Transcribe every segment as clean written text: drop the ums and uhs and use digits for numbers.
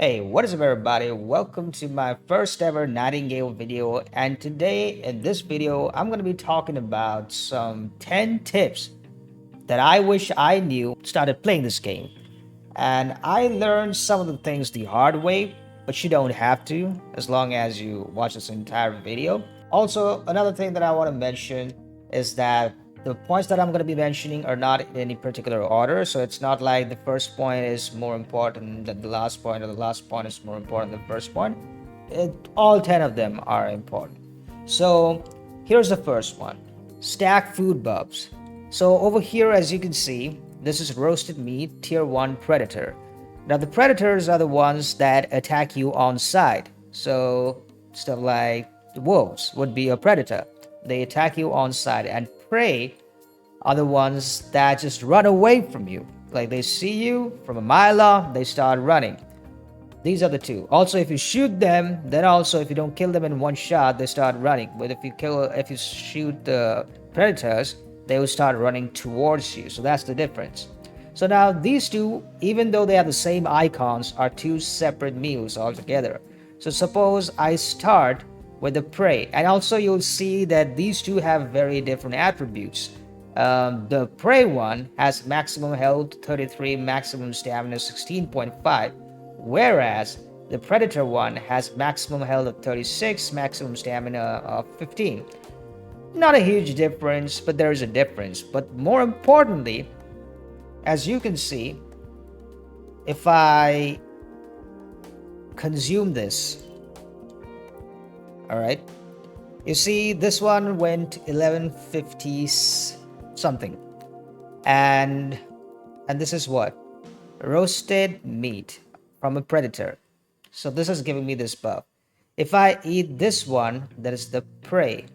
Hey, what is up everybody? Welcome to my first ever Nightingale video, and today in this video I'm going to be talking about some 10 tips that I wish I knew started playing this game. And I learned some of the things the hard way, but you don't have to as long as you watch this entire video. Also, another thing that I want to mention is that the points that I'm going to be mentioning are not in any particular order. So it's not like the first point is more important than the last point, or the last point is more important than the first point. All 10 of them are important. So here's the first one: stack food buffs. So over here, as you can see, this is roasted meat, tier 1 predator. Now the predators are the ones that attack you on sight. So stuff like wolves would be a predator. They attack you on sight, and prey are the ones that just run away from you. Like they see you from a mile off, they start running. These are the two. Also, if you shoot them, then also if you don't kill them in one shot, they start running. But if you shoot the predators, they will start running towards you. So that's the difference. So now these two, even though they have the same icons, are two separate meals altogether. So suppose I start with the prey, and also you'll see that these two have very different attributes. The prey one has maximum health 33, maximum stamina 16.5, whereas the predator one has maximum health of 36, maximum stamina of 15. Not a huge difference, but there is a difference. But more importantly, as you can see, if I consume this, all right, you see this one went 1150 something, and this is what? Roasted meat from a predator. So this is giving me this buff. If I eat this one, that is the prey,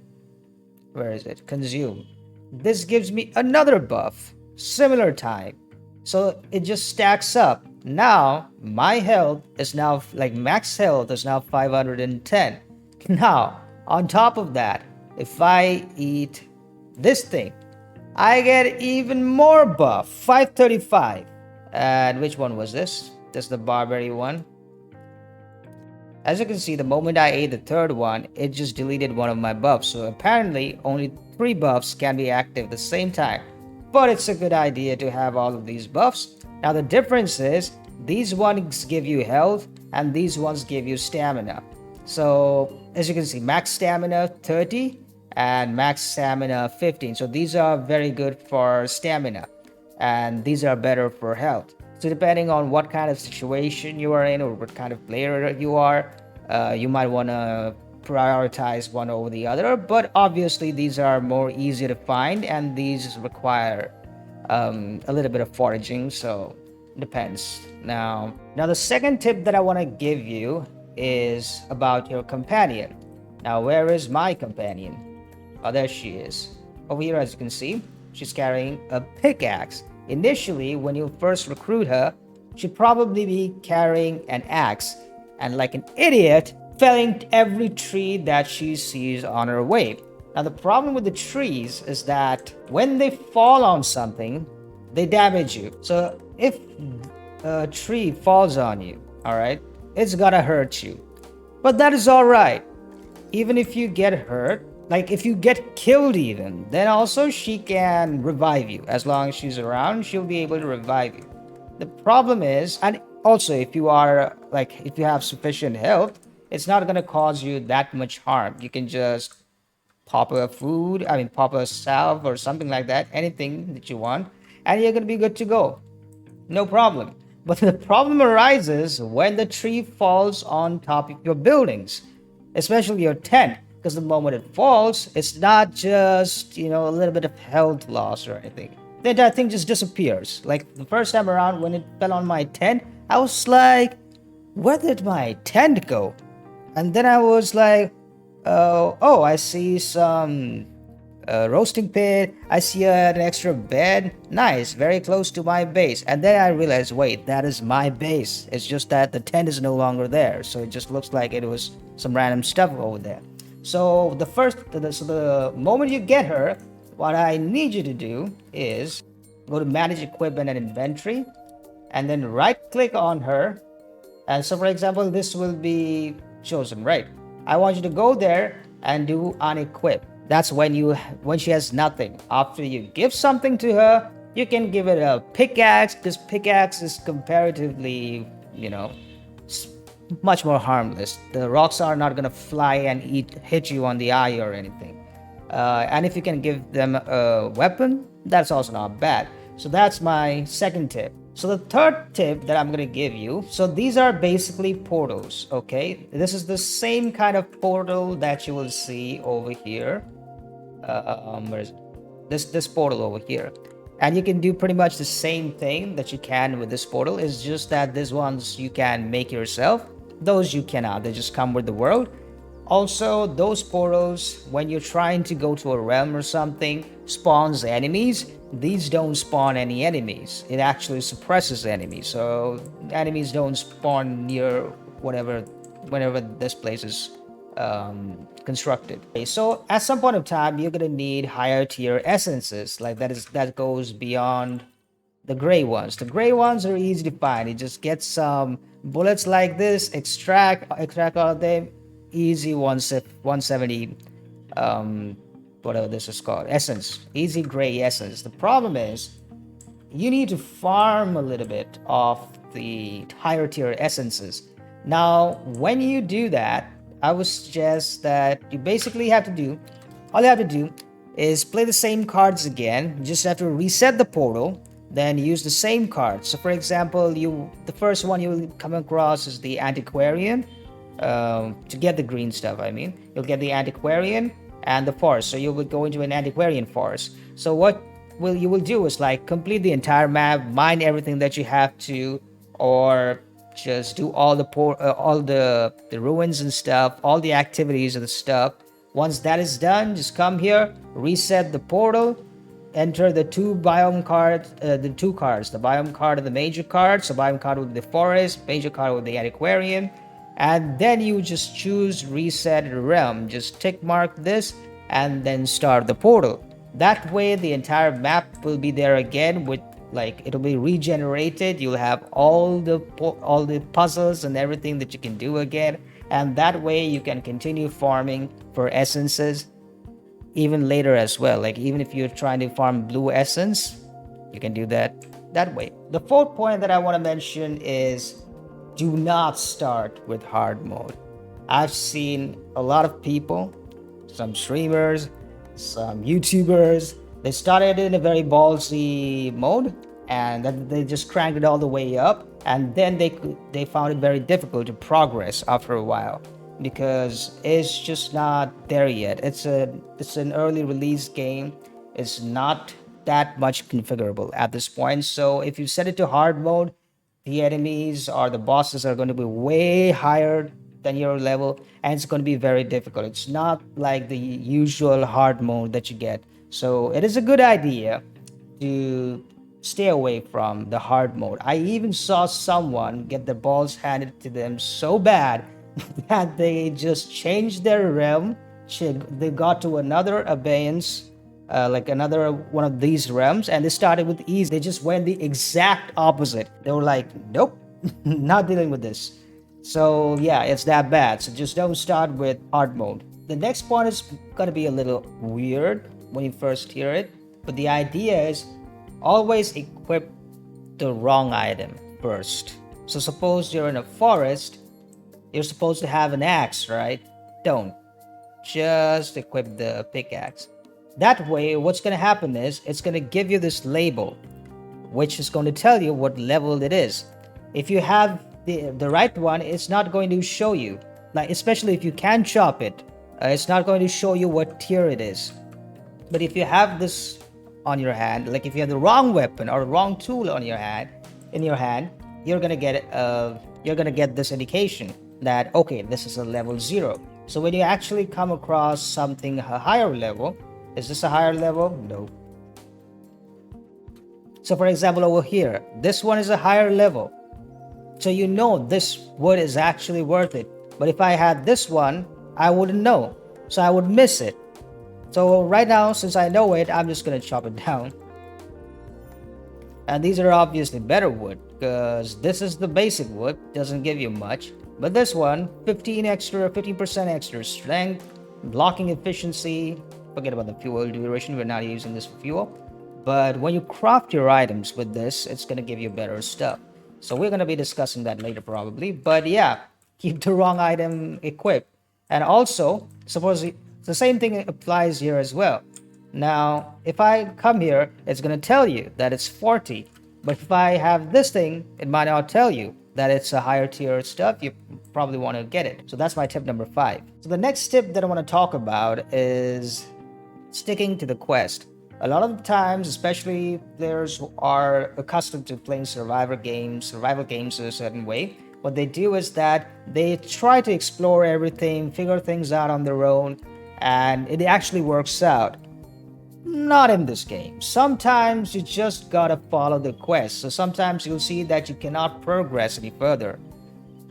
where is it? Consume. This gives me another buff, similar time. So it just stacks up. Now my health is now, like, max health is now 510. Now on top of that, if I eat this thing, I get even more buff, 535. And which one was this? This is the Barbary one. As you can see, the moment I ate the third one, it just deleted one of my buffs. So apparently only 3 buffs can be active at the same time. But it's a good idea to have all of these buffs. Now the difference is these ones give you health and these ones give you stamina. So as you can see, max stamina 30 and max stamina 15. So these are very good for stamina, and these are better for health. So depending on what kind of situation you are in or what kind of player you are, you might want to prioritize one over the other. But obviously these are more easy to find, and these require a little bit of foraging, so it depends. Now the second tip that I want to give you is about your companion. Now where is my companion? Oh, there she is. Over here, as you can see, she's carrying a pickaxe. Initially, when you first recruit her, she'd probably be carrying an axe and, like an idiot, felling every tree that she sees on her way. Now the problem with the trees is that when they fall on something, they damage you. So if a tree falls on you, all right, it's gonna hurt you. But that is all right. Even if you get hurt, like if you get killed even, then also she can revive you. As long as she's around, she'll be able to revive you. The problem is, and also if you are, like, if you have sufficient health, it's not going to cause you that much harm. You can just pop a salve or something like that, anything that you want, and you're going to be good to go. No problem. But the problem arises when the tree falls on top of your buildings, especially your tent. Because the moment it falls, it's not just, a little bit of health loss or anything. The entire thing just disappears. Like the first time around when it fell on my tent, I was like, where did my tent go? And then I was like, oh, I see some roasting pit. I see an extra bed. Nice, very close to my base. And then I realized, wait, that is my base. It's just that the tent is no longer there. So it just looks like it was some random stuff over there. So the moment you get her, what I need you to do is go to manage equipment and inventory, and then right click on her And so, for example, this will be chosen, right? I want you to go there and do unequip. That's when she has nothing. After you give something to her, you can give it a pickaxe, because pickaxe is comparatively, you know, much more harmless. The rocks are not gonna fly and hit you on the eye or anything. And if you can give them a weapon, that's also not bad. So that's my second tip. So the third tip that I'm gonna give you, so these are basically portals, okay? This is the same kind of portal that you will see over here. Where is it? This portal over here, and you can do pretty much the same thing that you can with this portal. It's just that these ones you can make yourself, those you cannot. They just come with the world. Also, those portals, when you're trying to go to a realm or something, spawns enemies. These don't spawn any enemies. It actually suppresses enemies, so enemies don't spawn near whatever whenever this place is constructed. Okay, so at some point of time, you're gonna need higher tier essences, like that goes beyond the gray ones. The gray ones are easy to find. You just get some bullets like this, extract all of them, easy 170, whatever this is called, essence, easy gray essence. The problem is you need to farm a little bit of the higher tier essences. Now, when you do that, I would suggest that you basically have to do, all you have to do is play the same cards again. You just have to reset the portal, then use the same cards. So for example, the first one you will come across is the antiquarian. To get the green stuff, I mean, you'll get the antiquarian and the forest. So you will go into an antiquarian forest. So what you will do is like complete the entire map, mine everything that you have to, or just do all the ruins and stuff, all the activities of the stuff. Once that is done, just come here, reset the portal, enter the two biome cards, the two cards, the biome card and the major card. So biome card with the forest, major card with the antiquarian, and then you just choose reset realm. Just tick mark this and then start the portal. That way the entire map will be there again, with like it'll be regenerated. You'll have all the puzzles and everything that you can do again, and that way you can continue farming for essences even later as well. Like even if you're trying to farm blue essence, you can do that way. The fourth point that I want to mention is do not start with hard mode. I've seen a lot of people, some streamers, some YouTubers, they started in a very ballsy mode and then they just cranked it all the way up, and then they found it very difficult to progress after a while because it's just not there yet. It's an early release game. It's not that much configurable at this point. So if you set it to hard mode, the enemies or the bosses are going to be way higher than your level, and it's going to be very difficult. It's not like the usual hard mode that you get. So it is a good idea to stay away from the hard mode. I even saw someone get their balls handed to them so bad that they just changed their realm. They got to another abeyance, like another one of these realms, and they started with ease. They just went the exact opposite. They were like, nope, not dealing with this. So yeah, it's that bad. So just don't start with hard mode. The next point is gonna be a little weird when you first hear it, but the idea is always equip the wrong item first. So suppose you're in a forest, you're supposed to have an axe, right? Don't. Just equip the pickaxe. That way, what's going to happen is it's going to give you this label, which is going to tell you what level it is. If you have the right one, it's not going to show you, like especially if you can chop it, it's not going to show you what tier it is. But if you have this on your hand, like if you have the wrong weapon or wrong tool on your hand, you're gonna get this indication that okay, this is a level 0. So when you actually come across something a higher level, is this a higher level? No. So for example, over here, this one is a higher level. So you know this wood is actually worth it. But if I had this one, I wouldn't know. So I would miss it. So right now, since I know it, I'm just gonna chop it down. And these are obviously better wood because this is the basic wood, doesn't give you much. But this one, 15% extra strength, blocking efficiency. Forget about the fuel duration, we're not using this for fuel. But when you craft your items with this, it's going to give you better stuff. So we're going to be discussing that later probably. But yeah, keep the wrong item equipped. And also, suppose the same thing applies here as well. Now, if I come here, it's going to tell you that it's 40. But if I have this thing, it might not tell you that it's a higher tier stuff. You probably want to get it. So that's my tip number 5. So the next tip that I want to talk about is sticking to the quest. A lot of the times, especially players who are accustomed to playing survival games in a certain way, what they do is that they try to explore everything, figure things out on their own, and it actually works out. Not in this game. Sometimes you just gotta follow the quest. So sometimes you'll see that you cannot progress any further.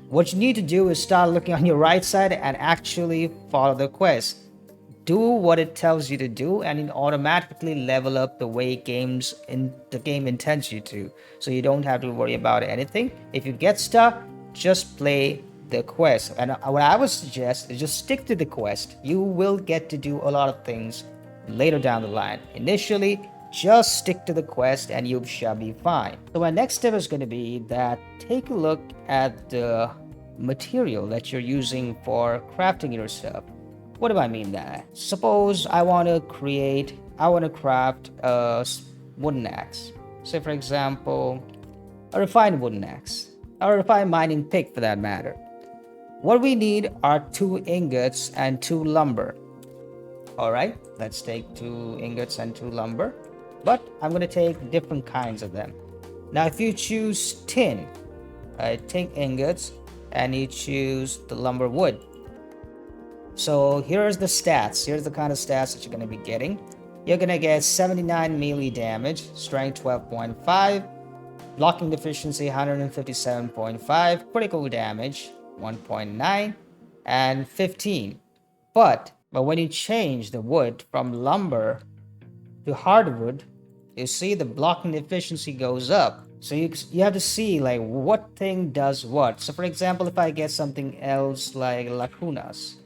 What you need to do is start looking on your right side and actually follow the quest. Do what it tells you to do, and it automatically level up the way the game intends you to. So you don't have to worry about anything. If you get stuck, just play the quest. And what I would suggest is just stick to the quest. You will get to do a lot of things later down the line. Initially, just stick to the quest and you shall be fine. So my next tip is going to be that take a look at the material that you're using for crafting your stuff. What do I mean that? Suppose I want to craft a wooden axe. Say for example, a refined wooden axe, or a refined mining pick for that matter. What we need are 2 ingots and 2 lumber. Alright, let's take 2 ingots and 2 lumber. But I'm going to take different kinds of them. Now if you choose tin, take ingots, and you choose the lumber wood. So here's the stats. Here's the kind of stats that you're going to be getting. You're going to get 79 melee damage, strength 12.5, blocking efficiency 157.5, critical damage 1.9, and 15. But when you change the wood from lumber to hardwood, you see the blocking efficiency goes up. So you have to see like what thing does what. So for example, if I get something else like lacunas,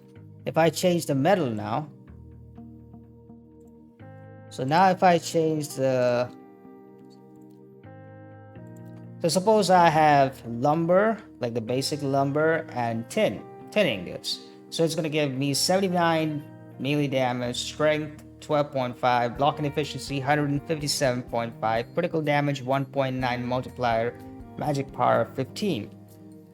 if I change the metal now, so now if I change so suppose I have lumber, like the basic lumber, and 10 ingots. So it's going to give me 79 melee damage, strength 12.5, blocking efficiency 157.5, critical damage 1.9 multiplier, magic power 15.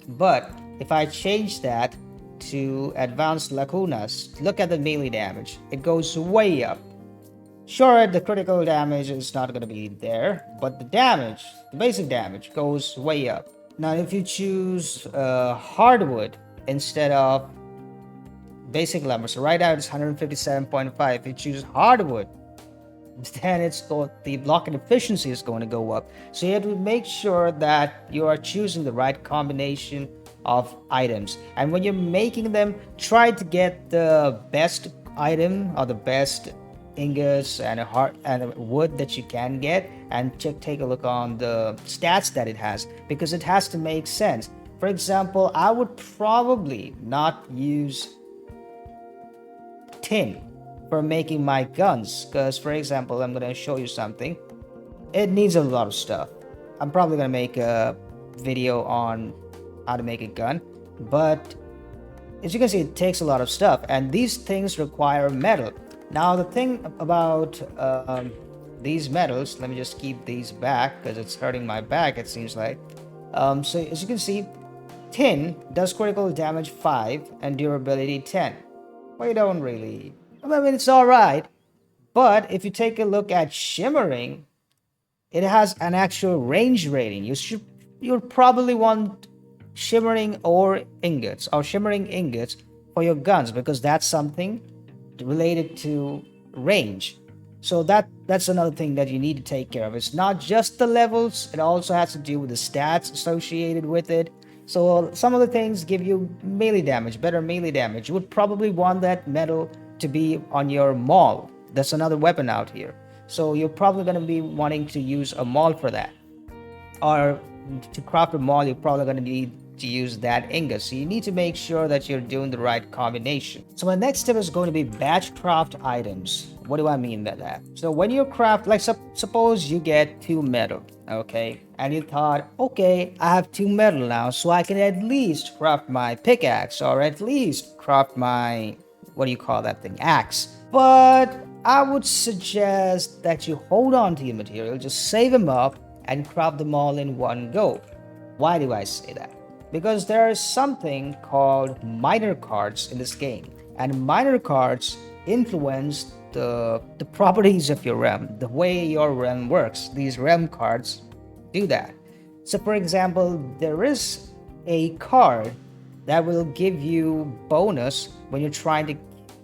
But if I change that to advanced lacunas, look at the melee damage. It goes way up. Sure, the critical damage is not going to be there, but the basic damage goes way up. Now if you choose hardwood instead of basic lumber, so right now it's 157.5. If you choose hardwood, then the blocking efficiency is going to go up. So you have to make sure that you are choosing the right combination of items, and when you're making them, try to get the best item or the best ingots and wood that you can get, and take a look on the stats that it has, because it has to make sense. For example, I would probably not use tin for making my guns, because for example, I'm going to show you something. It needs a lot of stuff. I'm probably going to make a video on how to make a gun, but as you can see, it takes a lot of stuff, and these things require metal. Now the thing about these metals, let me just keep these back because it's hurting my back, it seems like. So as you can see, tin does critical damage 5 and durability 10. Well, you don't really, I mean, it's all right, but if you take a look at shimmering, it has an actual range rating. You'll probably want shimmering ingots for your guns, because that's something related to range. So that's another thing that you need to take care of. It's not just the levels, it also has to do with the stats associated with it. So some of the things give you melee damage, better melee damage. You would probably want that metal to be on your maul. That's another weapon out here. So you're probably going to be wanting to use a maul for that. or to craft a mall, you're probably going to need to use that ingot. So you need to make sure that you're doing the right combination. So my next step is going to be batch craft items. What do I mean by that? So when you craft, like suppose you get 2 metal, okay, and you thought, okay, I have 2 metal now, so I can at least craft my pickaxe, or at least craft my, what do you call that thing, axe. But I would suggest that you hold on to your material, just save them up, and craft them all in one go. Why do I say that? Because there is something called minor cards in this game, and minor cards influence the properties of your realm, the way your realm works. These realm cards do that. So, for example, there is a card that will give you bonus when you're trying to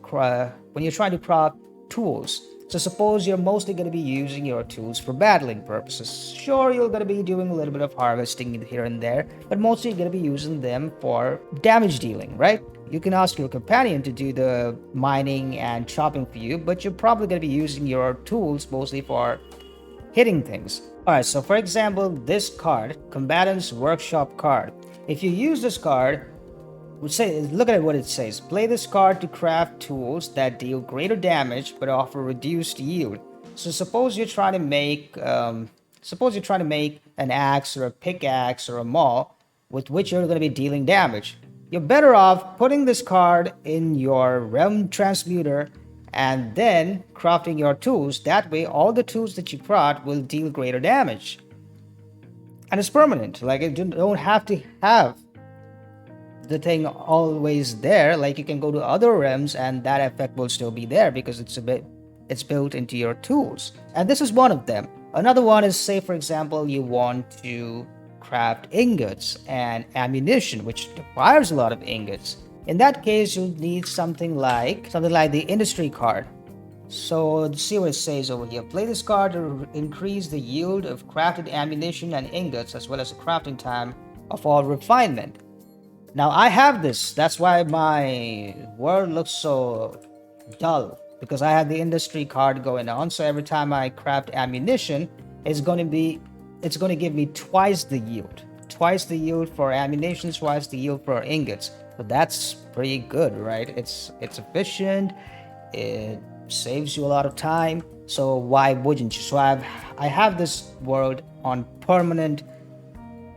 craft tools. So suppose you're mostly going to be using your tools for battling purposes. Sure, you're going to be doing a little bit of harvesting here and there, but mostly you're going to be using them for damage dealing, right? You can ask your companion to do the mining and chopping for you, but you're probably going to be using your tools mostly for hitting things. Alright, so for example, this card, Combatant's Workshop card. If you use this card, look at what it says. Play this card to craft tools that deal greater damage but offer reduced yield. So suppose you're trying to make an axe or a pickaxe or a maul with which you're going to be dealing damage. You're better off putting this card in your realm transmuter and then crafting your tools. That way, all the tools that you craft will deal greater damage, and it's permanent. Like, you don't have to have the thing always there. Like, you can go to other realms and that effect will still be there because it's built into your tools. And this is one of them. Another one is, say for example, you want to craft ingots and ammunition, which requires a lot of ingots. In that case, you'll need something like the industry card. So let's see what it says over here. Play this card to increase the yield of crafted ammunition and ingots, as well as the crafting time of all refinement. Now I have this. That's why my world looks so dull, because I have the industry card going on. So every time I craft ammunition, it's going to give me twice the yield. Twice the yield for ammunition, twice the yield for ingots. So that's pretty good, right? It's efficient. It saves you a lot of time. So why wouldn't you? So I have this world on permanent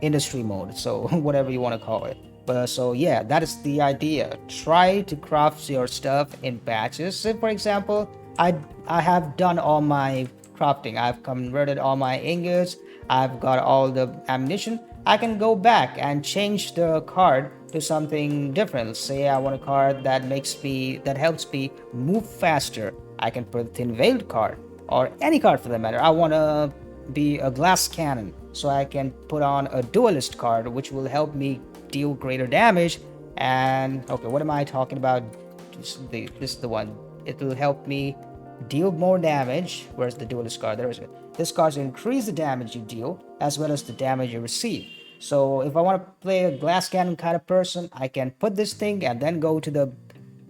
industry mode, so whatever you want to call it. But so yeah, that is the idea. Try to craft your stuff in batches. So for example, I have done all my crafting. I've converted all my ingots. I've got all the ammunition. I can go back and change the card to something different. Say I want a card that helps me move faster. I can put a thin veiled card, or any card for that matter. I want to be a glass cannon, so I can put on a duelist card, which will help me deal greater damage. And okay, what am I talking about? This is the one. It will help me deal more damage. Where's the duelist card? There is it. This card will increase the damage you deal as well as the damage you receive. So if I want to play a glass cannon kind of person, I can put this thing and then go to the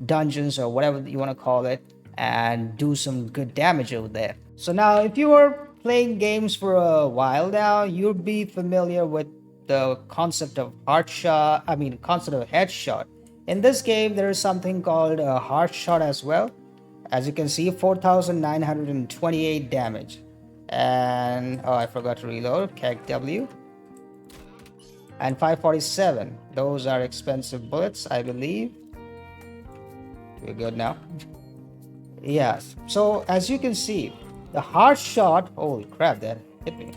dungeons or whatever you want to call it and do some good damage over there. So now, if you are playing games for a while now, you'll be familiar with the concept of concept of headshot. In this game, there is something called a heart shot as well. As you can see, 4,928 damage. And oh, I forgot to reload. Keg W. And 547. Those are expensive bullets, I believe. We're good now. Yes. So as you can see, the hard shot. Holy crap, that hit me.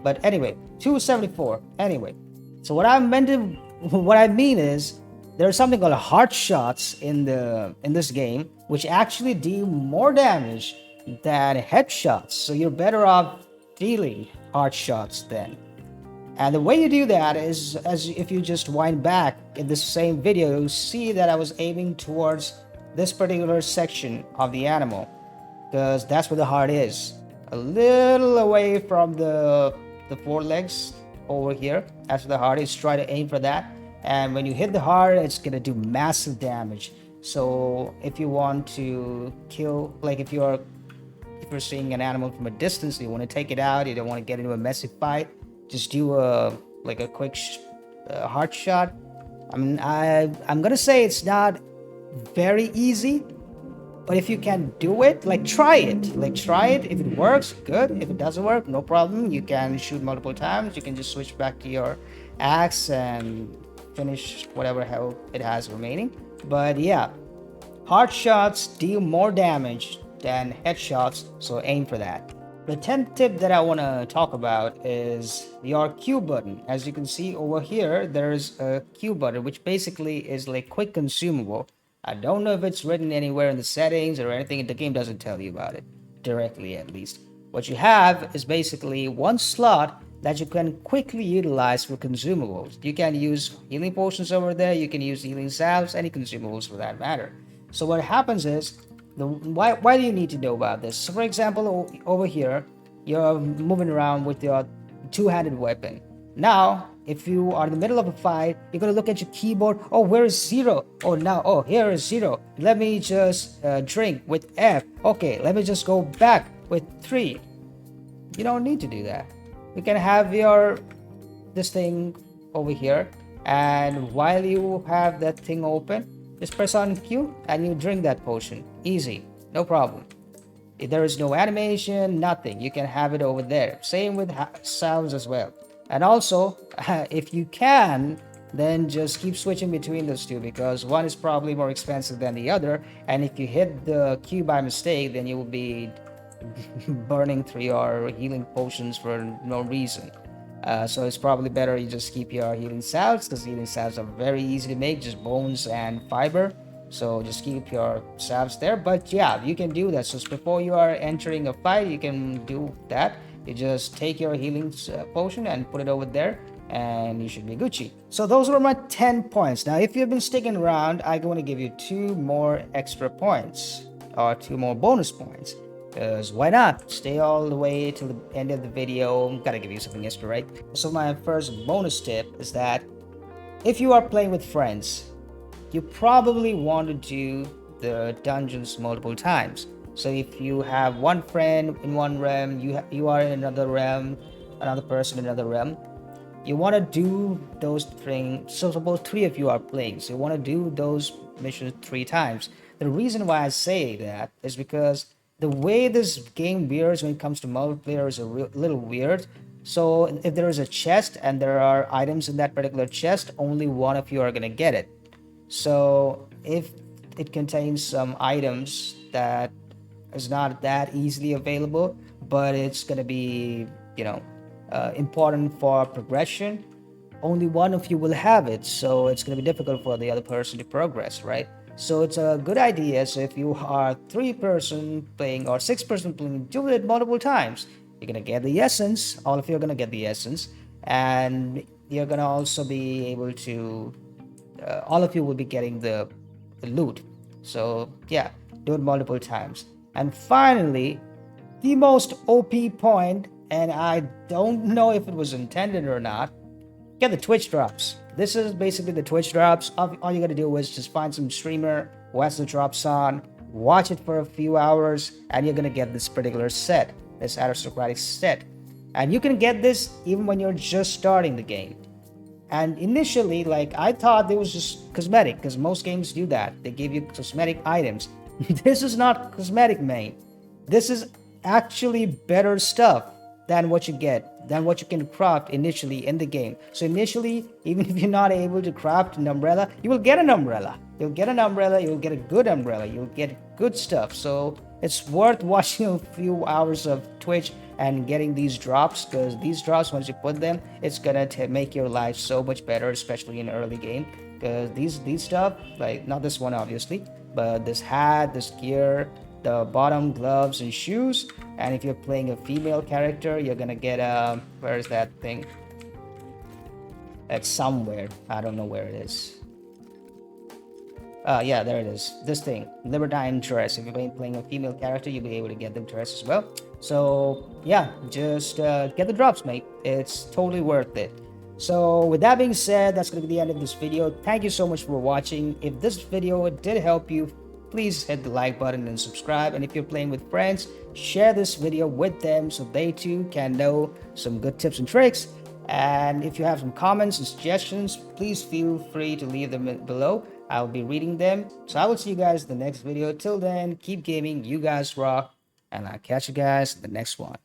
But anyway, 274. Anyway, so what I mean is, there's something called hard shots in this game, which actually deal more damage than headshots. So you're better off dealing hard shots then. And the way you do that is, as if you just wind back in this same video, you'll see that I was aiming towards this particular section of the animal, because that's where the heart is. A little away from the forelegs over here. That's where the heart is. Try to aim for that. And when you hit the heart, it's gonna do massive damage. So if you want to kill, like if you're seeing an animal from a distance, you want to take it out, you don't want to get into a messy fight, just do a like a quick heart shot. I'm gonna say it's not very easy, but if you can do it, like try it. Like try it. If it works, good. If it doesn't work, no problem. You can shoot multiple times. You can just switch back to your axe and finish whatever hell it has remaining. But yeah, hard shots deal more damage than headshots, so aim for that. The 10th tip that I want to talk about is your Q button. As you can see over here, there's a Q button, which basically is like quick consumable. I don't know if it's written anywhere in the settings or anything. The game doesn't tell you about it directly, at least. What you have is basically one slot that you can quickly utilize for consumables. You can use healing potions over there, you can use healing salves, any consumables for that matter. So what happens is, why do you need to know about this? So for example, over here, you're moving around with your two-handed weapon. Now, if you are in the middle of a fight, you're gonna look at your keyboard. Oh, where is zero? Oh, now, oh, here is zero. Let me just drink with F. Okay, let me just go back with 3. You don't need to do that. You can have your this thing over here, and while you have that thing open, just press on Q and you drink that potion. Easy, no problem. There is no animation, nothing. You can have it over there. Same with sounds as well. And also, if you can, then just keep switching between those two, because one is probably more expensive than the other. And if you hit the Q by mistake, then you will be burning through your healing potions for no reason. So it's probably better you just keep your healing salves, because healing salves are very easy to make, just bones and fiber. So just keep your salves there. But yeah, you can do that. So before you are entering a fight, you can do that. You just take your healing potion and put it over there, and you should be Gucci. So those were my 10 points. Now, if you've been sticking around, I'm going to give you 2 more extra points, or 2 more bonus points. Because why not? Stay all the way till the end of the video. Gotta give you something extra, right? So my first bonus tip is that if you are playing with friends, you probably want to do the dungeons multiple times. So if you have one friend in one realm, you are in another realm, another person in another realm, you want to do those things. So suppose 3 of you are playing, so you want to do those missions 3 times. The reason why I say that is because the way this game veers when it comes to multiplayer is a little weird. So if there is a chest and there are items in that particular chest, only one of you are going to get it. So if it contains some items that is not that easily available, but it's going to be, important for progression, only one of you will have it. So it's going to be difficult for the other person to progress, right? So it's a good idea. So if you are 3-person playing or 6-person playing, do it multiple times. You're going to get the essence. All of you are going to get the essence. And you're going to also be able to all of you will be getting the loot. So yeah, do it multiple times. And finally, the most OP point, and I don't know if it was intended or not, get the Twitch drops. This is basically the Twitch drops. All you gotta do is just find some streamer who has the drops on, watch it for a few hours, and you're gonna get this particular set, this aristocratic set. And you can get this even when you're just starting the game. And initially, like, I thought it was just cosmetic, because most games do that. They give you cosmetic items. This is not cosmetic, man. This is actually better stuff than what you get, than what you can craft initially in the game. So initially, even if you're not able to craft an umbrella, you will get an umbrella. You'll get an umbrella, you'll get a good umbrella, you'll get good stuff. So it's worth watching a few hours of Twitch and getting these drops, because these drops, once you put them, it's gonna make your life so much better, especially in early game. Because these stuff, like, not this one obviously, but this hat, this gear, the bottom gloves and shoes. And if you're playing a female character, you're gonna get where is that thing? It's somewhere, I don't know where it is. Yeah, there it is. This thing, Libertine dress. If you're playing a female character, you'll be able to get the dress as well. So yeah, just get the drops, mate. It's totally worth it. So with that being said, that's going to be the end of this video. Thank you so much for watching. If this video did help you, please hit the like button and subscribe. And if you're playing with friends, share this video with them so they too can know some good tips and tricks. And if you have some comments and suggestions, please feel free to leave them below. I'll be reading them. So I will see you guys in the next video. Till then, keep gaming. You guys rock. And I'll catch you guys in the next one.